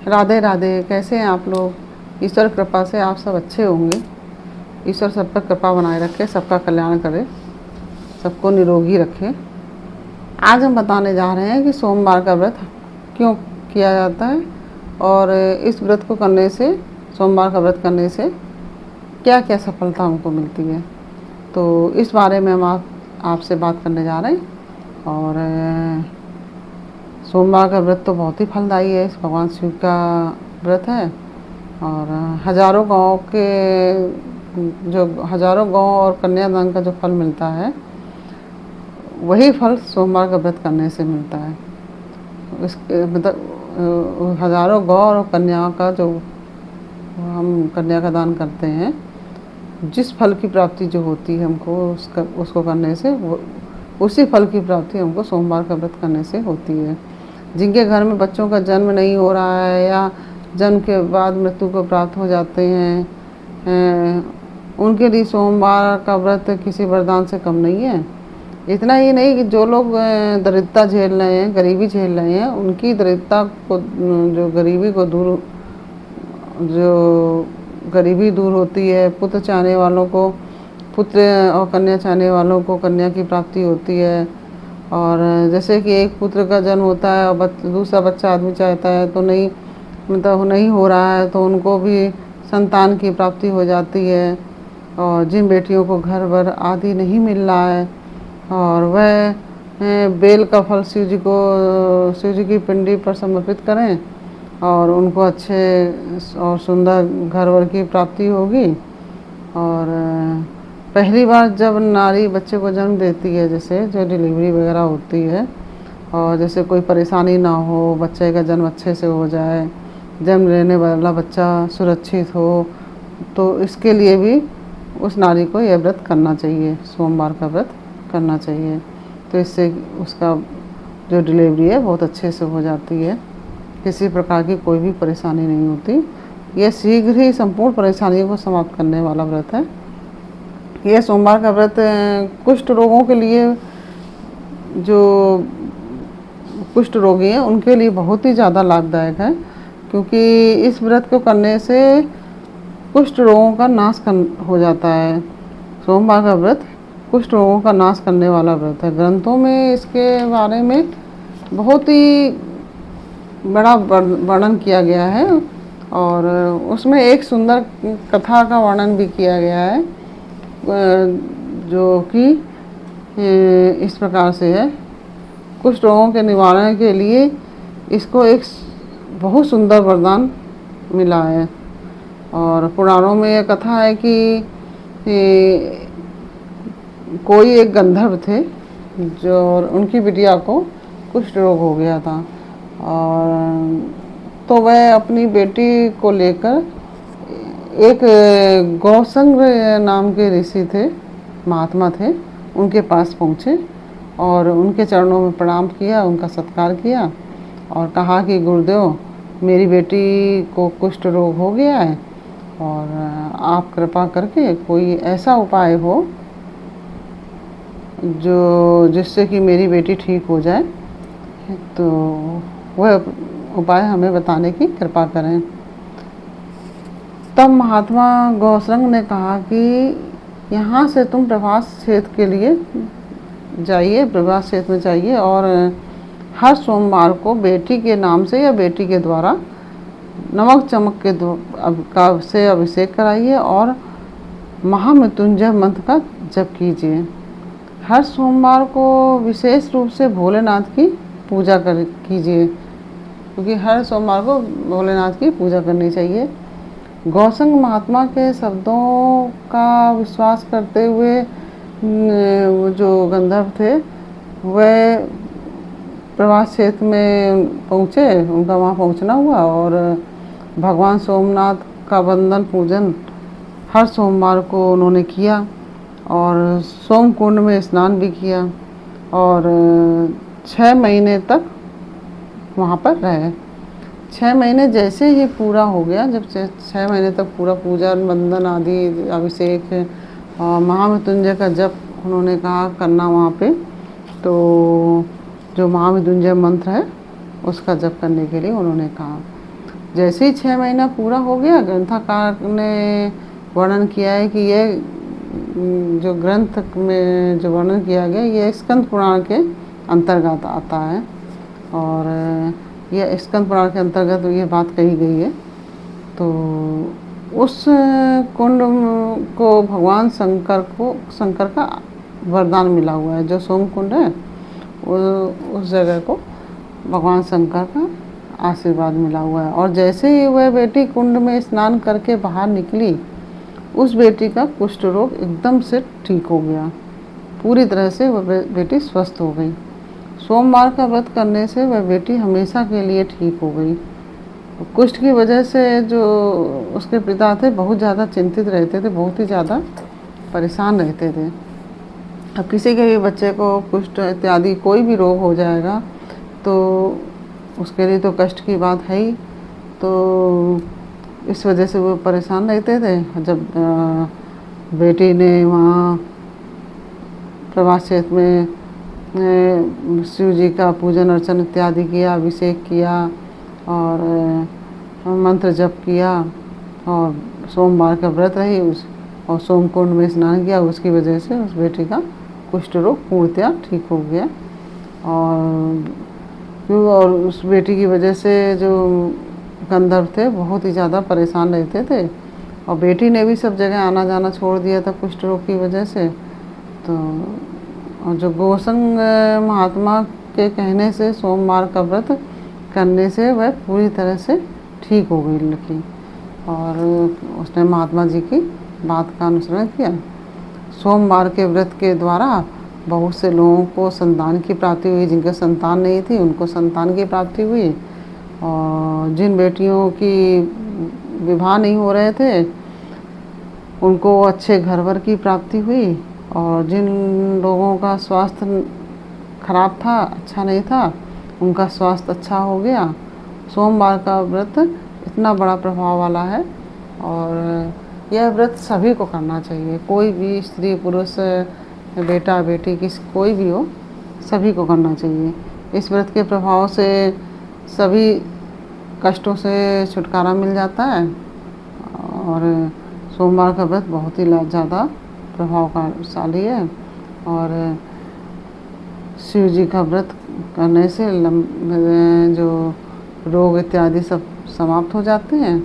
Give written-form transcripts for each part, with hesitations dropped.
राधे राधे। कैसे हैं आप लोग? ईश्वर कृपा से आप सब अच्छे होंगे। ईश्वर सब पर कृपा बनाए रखे, सबका कल्याण करे, सबको निरोगी रखे। आज हम बताने जा रहे हैं कि सोमवार का व्रत क्यों किया जाता है और इस व्रत को करने से, सोमवार का व्रत करने से क्या क्या सफलता हमको मिलती है। तो इस बारे में हम आपसे बात करने जा रहे हैं। और सोमवार का व्रत तो बहुत ही फलदायी है, भगवान शिव का व्रत है। और हजारों गांव और कन्यादान का जो फल मिलता है, वही फल सोमवार का व्रत करने से मिलता है। इसके मतलब हजारों गौ और कन्याओं का जो हम कन्या का दान करते हैं, जिस फल की प्राप्ति जो होती है हमको उसको करने से, उसी फल की प्राप्ति हमको सोमवार का व्रत करने से होती है। जिनके घर में बच्चों का जन्म नहीं हो रहा है या जन्म के बाद मृत्यु को प्राप्त हो जाते हैं, उनके लिए सोमवार का व्रत किसी वरदान से कम नहीं है। इतना ही नहीं कि जो लोग दरिद्रता झेल रहे हैं, गरीबी झेल रहे हैं, उनकी दरिद्रता को, जो गरीबी दूर होती है, पुत्र चाहने वालों को पुत्र और कन्या चाहने वालों को कन्या की प्राप्ति होती है। और जैसे कि एक पुत्र का जन्म होता है और दूसरा बच्चा आदमी चाहता है तो नहीं हो रहा है, तो उनको भी संतान की प्राप्ति हो जाती है। और जिन बेटियों को घर वर आदि नहीं मिल रहा है, और वह बेल का फल शिव जी की पिंडी पर समर्पित करें और उनको अच्छे और सुंदर घर वर की प्राप्ति होगी। और पहली बार जब नारी बच्चे को जन्म देती है, जैसे जो डिलीवरी वगैरह होती है, और जैसे कोई परेशानी ना हो, बच्चे का जन्म अच्छे से हो जाए, जन्म लेने वाला बच्चा सुरक्षित हो, तो इसके लिए भी उस नारी को यह व्रत करना चाहिए, सोमवार का व्रत करना चाहिए। तो इससे उसका जो डिलीवरी है बहुत अच्छे से हो जाती है, किसी प्रकार की कोई भी परेशानी नहीं होती। यह शीघ्र ही संपूर्ण परेशानियों को समाप्त करने वाला व्रत है। यह सोमवार का व्रत कुष्ठ रोगों के लिए, जो कुष्ठ रोगी हैं उनके लिए बहुत ही ज़्यादा लाभदायक है, क्योंकि इस व्रत को करने से कुष्ठ रोगों का नाश हो जाता है। सोमवार का व्रत कुष्ठ रोगों का नाश करने वाला व्रत है। ग्रंथों में इसके बारे में बहुत ही बड़ा वर्णन किया गया है, और उसमें एक सुंदर कथा का वर्णन भी किया गया है, जो कि इस प्रकार से है। कुष्ठ रोगों के निवारण के लिए इसको एक बहुत सुंदर वरदान मिला है। और पुराणों में यह कथा है कि कोई एक गंधर्व थे, जो उनकी बिटिया को कुष्ठ रोग हो गया था। और तो वह अपनी बेटी को लेकर एक गौसंग नाम के ऋषि थे, महात्मा थे, उनके पास पहुँचे और उनके चरणों में प्रणाम किया, उनका सत्कार किया और कहा कि गुरुदेव, मेरी बेटी को कुष्ठ रोग हो गया है और आप कृपा करके कोई ऐसा उपाय हो जिससे कि मेरी बेटी ठीक हो जाए, तो वह उपाय हमें बताने की कृपा करें। तब महात्मा गौसंग ने कहा कि यहाँ से तुम प्रभास क्षेत्र के लिए जाइए, प्रभास क्षेत्र में जाइए और हर सोमवार को बेटी के नाम से या बेटी के द्वारा नमक चमक से अभिषेक कराइए और महामृत्युंजय मंत्र का जप कीजिए। हर सोमवार को विशेष रूप से भोलेनाथ की पूजा कीजिए, क्योंकि हर सोमवार को भोलेनाथ की पूजा करनी चाहिए। गौसंग महात्मा के शब्दों का विश्वास करते हुए जो गंधर्व थे, वह प्रवास क्षेत्र में पहुँचे, उनका वहाँ पहुँचना हुआ और भगवान सोमनाथ का वंदन पूजन हर सोमवार को उन्होंने किया और सोम कुंड में स्नान भी किया और 6 महीने तक वहाँ पर रहे। 6 महीने जैसे ही पूरा हो गया, जब 6 महीने तक पूरा पूजा वंदन आदि अभिषेक और महामृत्युंजय का जप उन्होंने कहा करना वहाँ पे, तो जो महामृत्युंजय मंत्र है उसका जप करने के लिए उन्होंने कहा। जैसे ही 6 महीना पूरा हो गया, ग्रंथकार ने वर्णन किया है कि ये जो ग्रंथ में जो वर्णन किया गया ये स्कंद पुराण के अंतर्गत आता है। और यह स्कंद पुराण के अंतर्गत ये बात कही गई है। तो उस कुंड को भगवान शंकर का वरदान मिला हुआ है। जो सोम कुंड है उस जगह को भगवान शंकर का आशीर्वाद मिला हुआ है। और जैसे ही वह बेटी कुंड में स्नान करके बाहर निकली, उस बेटी का कुष्ठ रोग एकदम से ठीक हो गया। पूरी तरह से वह बेटी स्वस्थ हो गई। सोमवार का व्रत करने से वह बेटी हमेशा के लिए ठीक हो गई। कुष्ठ की वजह से जो उसके पिता थे बहुत ज़्यादा चिंतित रहते थे, बहुत ही ज़्यादा परेशान रहते थे। अब किसी के भी बच्चे को कुष्ठ इत्यादि कोई भी रोग हो जाएगा तो उसके लिए तो कष्ट की बात है ही। तो इस वजह से वो परेशान रहते थे। जब बेटी ने वहाँ प्रभास क्षेत्र में शिव जी का पूजन अर्चन इत्यादि किया, अभिषेक किया और मंत्र जप किया और सोमवार का व्रत रही और सोमकुंड में स्नान किया, उसकी वजह से उस बेटी का कुष्ठ रोग पूर्णतया ठीक हो गया। और उस बेटी की वजह से जो गंधर्व थे बहुत ही ज़्यादा परेशान रहते थे और बेटी ने भी सब जगह आना जाना छोड़ दिया था कुष्ठ रोग की वजह से। तो और जो गोसंग महात्मा के कहने से सोमवार का व्रत करने से वह पूरी तरह से ठीक हो गई लड़की और उसने महात्मा जी की बात का अनुसरण किया। सोमवार के व्रत के द्वारा बहुत से लोगों को संतान की प्राप्ति हुई। जिनके संतान नहीं थी उनको संतान की प्राप्ति हुई और जिन बेटियों की विवाह नहीं हो रहे थे उनको अच्छे घर वर की प्राप्ति हुई और जिन लोगों का स्वास्थ्य खराब था, अच्छा नहीं था, उनका स्वास्थ्य अच्छा हो गया। सोमवार का व्रत इतना बड़ा प्रभाव वाला है और यह व्रत सभी को करना चाहिए। कोई भी स्त्री पुरुष बेटा बेटी कोई भी हो, सभी को करना चाहिए। इस व्रत के प्रभाव से सभी कष्टों से छुटकारा मिल जाता है और सोमवार का व्रत बहुत ही ज़्यादा प्रभावशाली है। और शिव जी का व्रत करने से जो रोग इत्यादि सब समाप्त हो जाते हैं।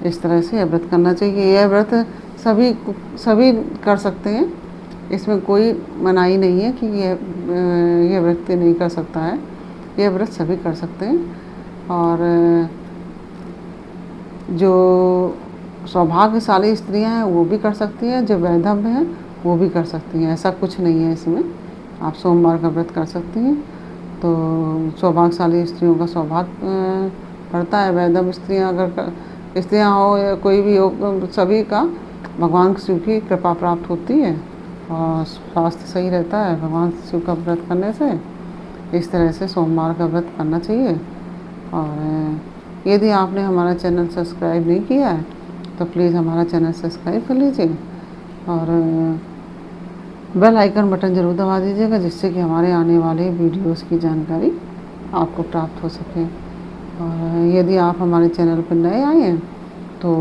इस तरह से यह व्रत करना चाहिए। यह व्रत सभी कर सकते हैं, इसमें कोई मनाही नहीं है कि यह व्यक्ति नहीं कर सकता है। यह व्रत सभी कर सकते हैं और जो सौभाग्यशाली स्त्रियां हैं वो भी कर सकती हैं, जो वैधव्य हैं वो भी कर सकती हैं। ऐसा कुछ नहीं है इसमें, आप सोमवार का व्रत कर सकती हैं। तो सौभाग्यशाली स्त्रियों का सौभाग्य बढ़ता है। वैधव्य स्त्रियां हो या कोई भी हो, सभी का भगवान शिव की कृपा प्राप्त होती है और स्वास्थ्य सही रहता है भगवान शिव का व्रत करने से। इस तरह से सोमवार का व्रत करना चाहिए। और यदि आपने हमारा चैनल सब्सक्राइब नहीं किया है तो प्लीज़ हमारा चैनल सब्सक्राइब कर लीजिए और बेल आइकन बटन ज़रूर दबा दीजिएगा, जिससे कि हमारे आने वाले वीडियोस की जानकारी आपको प्राप्त हो सके। और यदि आप हमारे चैनल पर नए आए हैं तो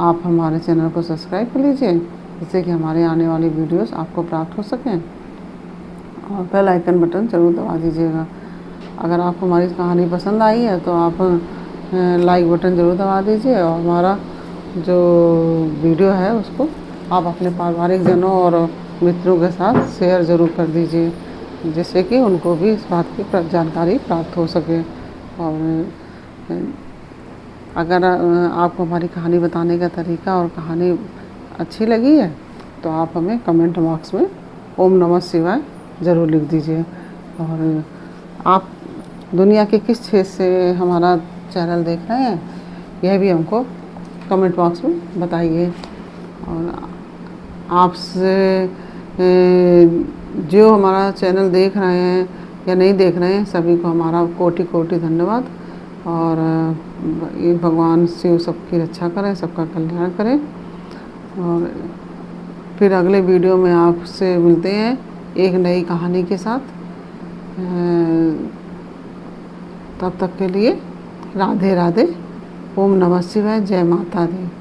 आप हमारे चैनल को सब्सक्राइब कर लीजिए, जिससे कि हमारे आने वाली वीडियोस आपको प्राप्त हो सकें और बेल आइकन बटन ज़रूर दबा दीजिएगा। अगर आपको हमारी कहानी पसंद आई है तो आप लाइक बटन ज़रूर दबा दीजिए और हमारा जो वीडियो है उसको आप अपने पारिवारिक जनों और मित्रों के साथ शेयर ज़रूर कर दीजिए, जिससे कि उनको भी इस बात की जानकारी प्राप्त हो सके। और अगर आपको हमारी कहानी बताने का तरीका और कहानी अच्छी लगी है तो आप हमें कमेंट बॉक्स में ओम नमः शिवाय ज़रूर लिख दीजिए। और आप दुनिया के किस क्षेत्र से हमारा चैनल देख रहे हैं यह भी हमको कमेंट बॉक्स में बताइए। और आपसे जो हमारा चैनल देख रहे हैं या नहीं देख रहे हैं सभी को हमारा कोटि कोटि धन्यवाद। और ये भगवान शिव सबकी रक्षा करें, सबका कल्याण करें। और फिर अगले वीडियो में आपसे मिलते हैं एक नई कहानी के साथ। तब तक के लिए राधे राधे। ओम नमः शिवाय। जय माता दी।